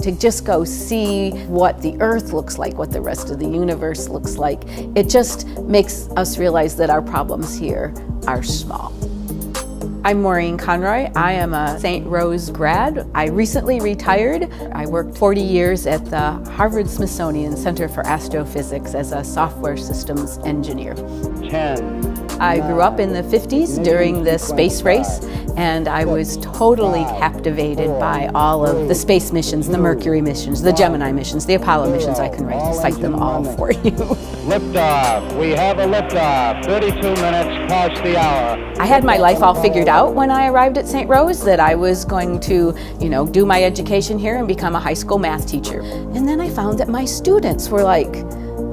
To just go see what the Earth looks like, what the rest of the universe looks like, it just makes us realize that our problems here are small. I'm Maureen Conroy. I am a St. Rose grad. I recently retired. I worked 40 years at the Harvard-Smithsonian Center for Astrophysics as a software systems engineer. 10. I grew up in the 50s during the space race, and I was totally captivated by all of the space missions, the Mercury missions, the Gemini missions, the Apollo missions. I can recite them all for you. Liftoff. We have a liftoff. 32 minutes past the hour. I had my life all figured out when I arrived at St. Rose, that I was going to, do my education here and become a high school math teacher. And then I found that my students were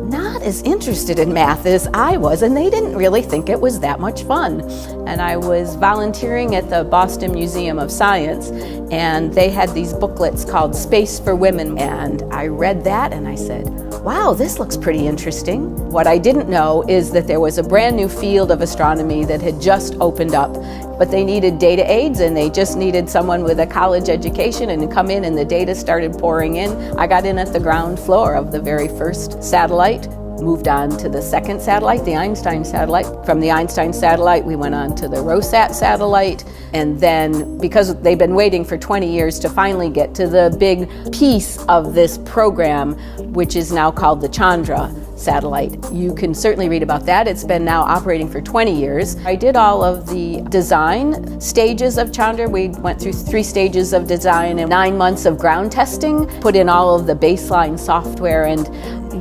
not as interested in math as I was, and they didn't really think it was that much fun. And I was volunteering at the Boston Museum of Science, and they had these booklets called Space for Women, and I read that and I said, wow, this looks pretty interesting. What I didn't know is that there was a brand new field of astronomy that had just opened up, but they needed data aids, and they just needed someone with a college education and to come in, and the data started pouring in. I got in at the ground floor of the very first satellite, moved on to the second satellite, the Einstein satellite. From the Einstein satellite, we went on to the Rosat satellite. And then, because they've been waiting for 20 years to finally get to the big piece of this program, which is now called the Chandra satellite. You can certainly read about that. It's been now operating for 20 years. I did all of the design stages of Chandra. We went through 3 stages of design and 9 months of ground testing, put in all of the baseline software, and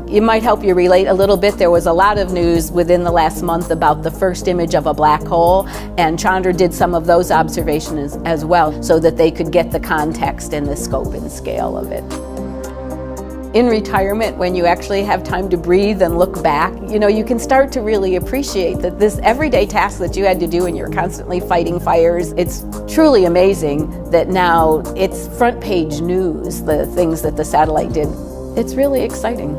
it might help you relate a little bit. There was a lot of news within the last month about the first image of a black hole, and Chandra did some of those observations as well so that they could get the context and the scope and scale of it. In retirement, when you actually have time to breathe and look back, you can start to really appreciate that this everyday task that you had to do, and you're constantly fighting fires, it's truly amazing that now it's front page news, the things that the satellite did. It's really exciting.